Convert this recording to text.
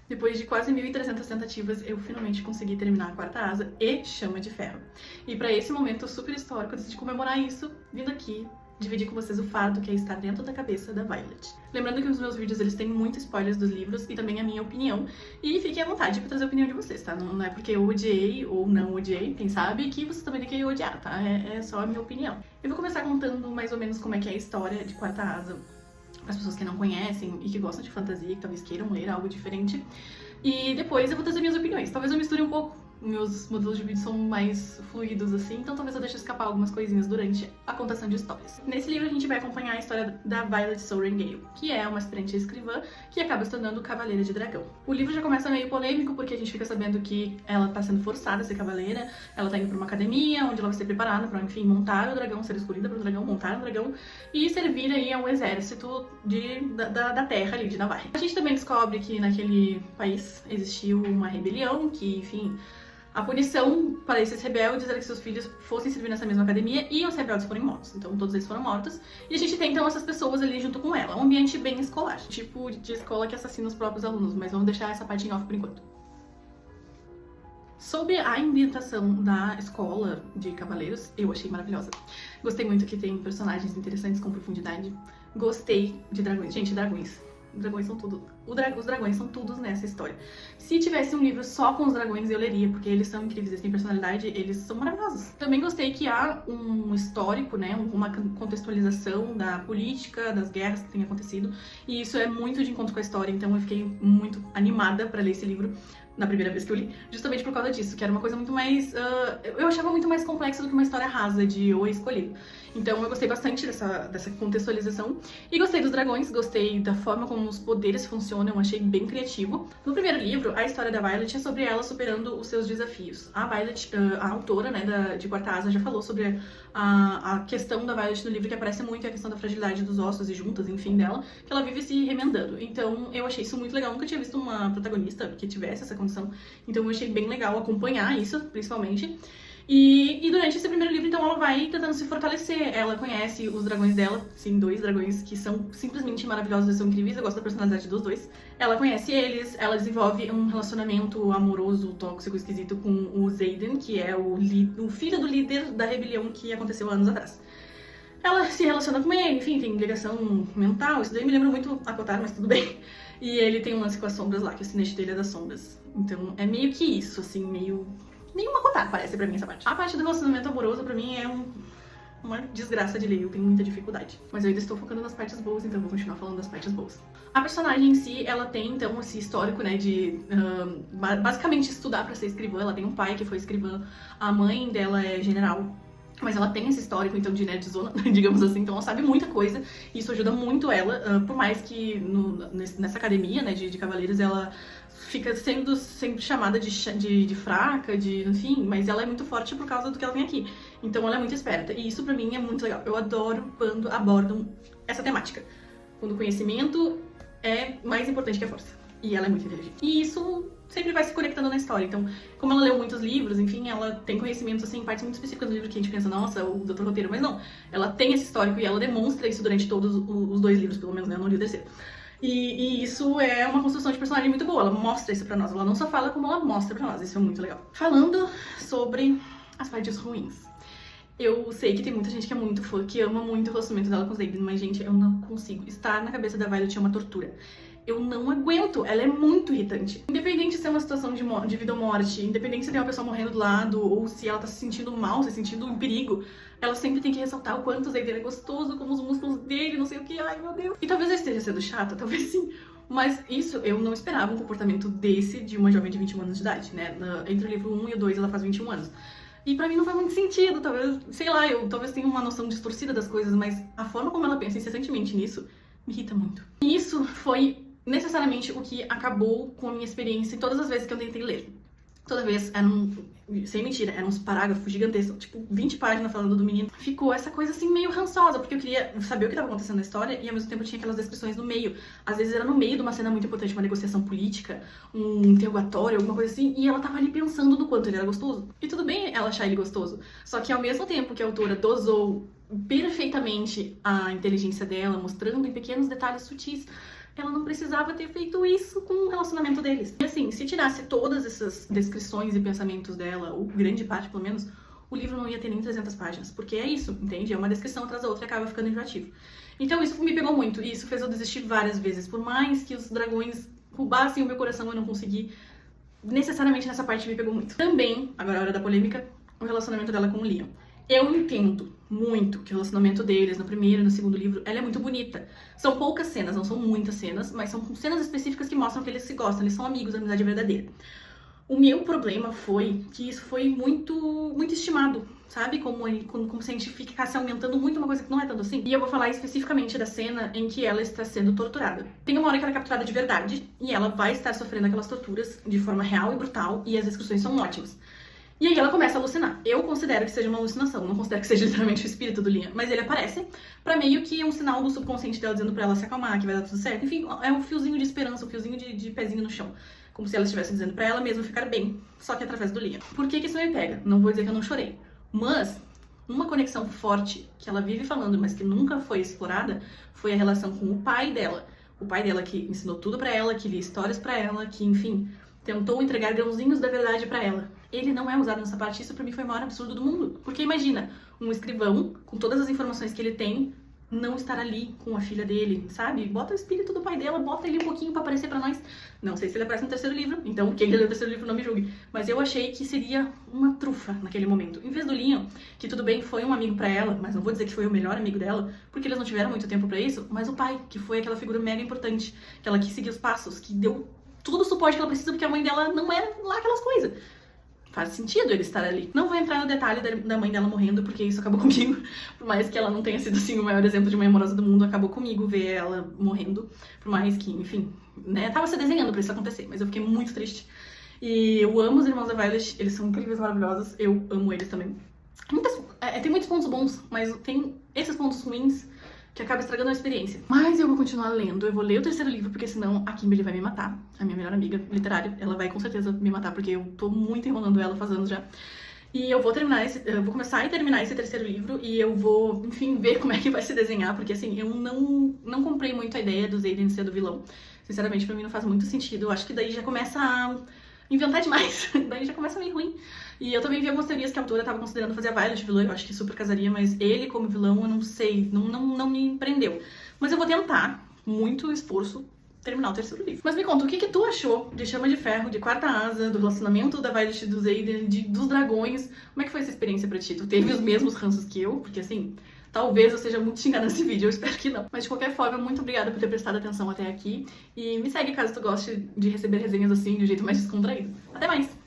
Depois de quase 1.300 tentativas, eu finalmente consegui terminar a Quarta Asa e Chama de Ferro. E pra esse momento super histórico, eu decidi comemorar isso vindo aqui dividir com vocês o fardo que é estar dentro da cabeça da Violet. Lembrando que os meus vídeos eles têm muitos spoilers dos livros e também a minha opinião. E fiquem à vontade pra trazer a opinião de vocês, tá? Não é porque eu odiei ou não odiei, quem sabe, que vocês também tem que odiar, tá? É só a minha opinião. Eu vou começar contando mais ou menos como é que é a história de Quarta Asa para as pessoas que não conhecem e que gostam de fantasia, que talvez queiram ler algo diferente. E depois eu vou trazer minhas opiniões. Talvez eu misture um pouco. Meus modelos de vídeo são mais fluidos assim, então talvez eu deixe escapar algumas coisinhas durante a contação de histórias. Nesse livro a gente vai acompanhar a história da Violet Sorrengail, que é uma aspirante escrivã que acaba se tornando cavaleira de dragão. O livro já começa meio polêmico porque a gente fica sabendo que ela tá sendo forçada a ser cavaleira, ela tá indo pra uma academia onde ela vai ser preparada pra, enfim, montar o dragão, ser escolhida pro dragão, montar o dragão e servir aí ao exército da terra ali de Navarre. A gente também descobre que naquele país existiu uma rebelião que, enfim, a punição para esses rebeldes era que seus filhos fossem servir nessa mesma academia e os rebeldes foram mortos. Então todos eles foram mortos. E a gente tem então essas pessoas ali junto com ela. Um ambiente bem escolar. Tipo de escola que assassina os próprios alunos. Mas vamos deixar essa parte em off por enquanto. Sobre a ambientação da escola de cavaleiros, eu achei maravilhosa. Gostei muito que tem personagens interessantes com profundidade. Gostei de dragões. Gente, dragões. Dragões são tudo. Os dragões são todos nessa história. Se tivesse um livro só com os dragões, eu leria, porque eles são incríveis, eles têm personalidade, eles são maravilhosos. Também gostei que há um histórico, né, uma contextualização da política, das guerras que têm acontecido, e isso é muito de encontro com a história, então eu fiquei muito animada pra ler esse livro na primeira vez que eu li, justamente por causa disso, que era uma coisa muito mais... eu achava muito mais complexa do que uma história rasa de O Escolhido. Então eu gostei bastante dessa contextualização. E gostei dos dragões, gostei da forma como os poderes funcionam, achei bem criativo. No primeiro livro, a história da Violet é sobre ela superando os seus desafios. A Violet, a autora, né, de Quarta Asa, já falou sobre a questão da Violet no livro, que aparece muito, a questão da fragilidade dos ossos e juntas, enfim, dela, que ela vive se remendando. Então eu achei isso muito legal, nunca tinha visto uma protagonista que tivesse essa condição, então eu achei bem legal acompanhar isso, principalmente. E durante esse primeiro livro, então, ela vai tentando se fortalecer. Ela conhece os dragões dela, sim, 2 dragões que são simplesmente maravilhosos e são incríveis. Eu gosto da personalidade dos dois. Ela conhece eles, ela desenvolve um relacionamento amoroso, tóxico, esquisito com o Xaden, que é o filho do líder da rebelião que aconteceu anos atrás. Ela se relaciona com ele, enfim, tem ligação mental. Isso daí me lembra muito Acotar, mas tudo bem. E ele tem um lance com as sombras lá, que o sinete dele é das sombras. Então é meio que isso, assim, meio uma Acotar, parece pra mim essa parte. A parte do relacionamento amoroso, pra mim, é uma desgraça de ler, eu tenho muita dificuldade. Mas eu ainda estou focando nas partes boas, então eu vou continuar falando das partes boas. A personagem em si, ela tem, então, esse histórico, né, de basicamente estudar pra ser escrivã. Ela tem um pai que foi escrivã, a mãe dela é general. Mas ela tem esse histórico, então, de nerdzona, digamos assim, então ela sabe muita coisa, e isso ajuda muito ela, por mais que nessa academia, né, de cavaleiros, ela fica sendo sempre chamada de fraca, enfim, mas ela é muito forte por causa do que ela tem aqui. Então ela é muito esperta, e isso pra mim é muito legal. Eu adoro quando abordam essa temática, quando o conhecimento é mais importante que a força. E ela é muito inteligente. E isso sempre vai se conectando na história. Então, como ela leu muitos livros, enfim, ela tem conhecimentos, assim, partes muito específicas do livro que a gente pensa, nossa, o Dr. Roteiro, mas não. Ela tem esse histórico e ela demonstra isso durante todos os 2 livros, pelo menos, né? Eu não li o terceiro. E isso é uma construção de personagem muito boa, ela mostra isso pra nós. Ela não só fala, como ela mostra pra nós. Isso é muito legal. Falando sobre as partes ruins. Eu sei que tem muita gente que é muito fã, que ama muito o relacionamento dela com o Xaden, mas, gente, eu não consigo. Estar na cabeça da Violet é uma tortura. Eu não aguento, ela é muito irritante. Independente se é uma situação de vida ou morte, independente se tem uma pessoa morrendo do lado, ou se ela tá se sentindo mal, se sentindo em perigo, ela sempre tem que ressaltar o quanto o Xaden é gostoso, como os músculos dele, não sei o que, ai meu Deus. E talvez eu esteja sendo chata, talvez sim, mas isso eu não esperava um comportamento desse de uma jovem de 21 anos de idade, né? Entre o livro 1 e o 2 ela faz 21 anos. E pra mim não faz muito sentido, talvez, sei lá, eu talvez tenha uma noção distorcida das coisas, mas a forma como ela pensa incessantemente nisso me irrita muito. E isso foi necessariamente o que acabou com a minha experiência em todas as vezes que eu tentei ler. Toda vez sem mentira, eram uns parágrafos gigantescos, tipo 20 páginas falando do menino. Ficou essa coisa assim meio rançosa, porque eu queria saber o que estava acontecendo na história e ao mesmo tempo tinha aquelas descrições no meio. Às vezes era no meio de uma cena muito importante, uma negociação política, um interrogatório, alguma coisa assim, e ela tava ali pensando do quanto ele era gostoso. E tudo bem ela achar ele gostoso, só que ao mesmo tempo que a autora dosou perfeitamente a inteligência dela, mostrando em pequenos detalhes sutis ela não precisava ter feito isso com o relacionamento deles. E assim, se tirasse todas essas descrições e pensamentos dela, ou grande parte pelo menos, o livro não ia ter nem 300 páginas, porque é isso, entende? É uma descrição atrás da outra e acaba ficando enjoativo. Então isso me pegou muito, e isso fez eu desistir várias vezes. Por mais que os dragões roubassem o meu coração, eu não consegui. Necessariamente nessa parte me pegou muito. Também, agora é a hora da polêmica, o relacionamento dela com o Liam. Eu entendo muito que o relacionamento deles no primeiro e no segundo livro, ela é muito bonita. São poucas cenas, não são muitas cenas, mas são cenas específicas que mostram que eles se gostam, eles são amigos, a amizade é verdadeira. O meu problema foi que isso foi muito estimado, sabe? Como se a gente ficasse aumentando muito uma coisa que não é tanto assim. E eu vou falar especificamente da cena em que ela está sendo torturada. Tem uma hora que ela é capturada de verdade e ela vai estar sofrendo aquelas torturas de forma real e brutal, e as descrições são ótimas. E aí ela começa a alucinar. Eu considero que seja uma alucinação, não considero que seja literalmente o espírito do Liam, mas ele aparece pra meio que um sinal do subconsciente dela dizendo pra ela se acalmar, que vai dar tudo certo. Enfim, é um fiozinho de esperança, um fiozinho de pezinho no chão. Como se ela estivesse dizendo pra ela mesma ficar bem, só que através do Liam. Por que isso me pega? Não vou dizer que eu não chorei, mas uma conexão forte que ela vive falando, mas que nunca foi explorada, foi a relação com o pai dela. O pai dela que ensinou tudo pra ela, que lia histórias pra ela, que, enfim, tentou entregar grãozinhos da verdade pra ela. Ele não é usado nessa parte, isso pra mim foi o maior absurdo do mundo. Porque imagina, um escrivão, com todas as informações que ele tem, não estar ali com a filha dele, sabe? Bota o espírito do pai dela, bota ele um pouquinho pra aparecer pra nós. Não sei se ele aparece no terceiro livro, então quem leu o terceiro livro não me julgue. Mas eu achei que seria uma trufa naquele momento. Em vez do Liam, que tudo bem, foi um amigo pra ela, mas não vou dizer que foi o melhor amigo dela, porque eles não tiveram muito tempo pra isso, mas o pai, que foi aquela figura mega importante, que ela quis seguir os passos, que deu todo o suporte que ela precisa, porque a mãe dela não era lá aquelas coisas. Faz sentido ele estar ali. Não vou entrar no detalhe da mãe dela morrendo, porque isso acabou comigo. Por mais que ela não tenha sido, assim, o maior exemplo de mãe amorosa do mundo, acabou comigo ver ela morrendo. Por mais que, enfim, né, tava se desenhando pra isso acontecer, mas eu fiquei muito triste. E eu amo os irmãos da Violet, eles são incríveis, maravilhosos, eu amo eles também. Tem muitos pontos bons, mas tem esses pontos ruins que acaba estragando a experiência. Mas eu vou continuar lendo, eu vou ler o terceiro livro, porque senão a Kimberly vai me matar. A minha melhor amiga literária, ela vai com certeza me matar, porque eu tô muito enrolando ela faz anos já. E eu vou começar e terminar esse terceiro livro, e eu vou, enfim, ver como é que vai se desenhar, porque assim, eu não comprei muito a ideia do Xaden ser do vilão. Sinceramente, pra mim não faz muito sentido. Eu acho que daí já começa a inventar demais, daí já começa meio ruim. E eu também vi algumas teorias que a autora tava considerando fazer a Violet vilã, eu acho que super casaria, mas ele como vilão eu não sei, não me prendeu. Mas eu vou tentar, muito esforço, terminar o terceiro livro. Mas me conta, o que tu achou de Chama de Ferro, de Quarta Asa, do relacionamento da Violet e do Xaden, dos dragões? Como é que foi essa experiência pra ti? Tu teve os mesmos ranços que eu? Porque assim, talvez eu seja muito xingada nesse vídeo, eu espero que não. Mas de qualquer forma, muito obrigada por ter prestado atenção até aqui. E me segue caso tu goste de receber resenhas assim, de um jeito mais descontraído. Até mais!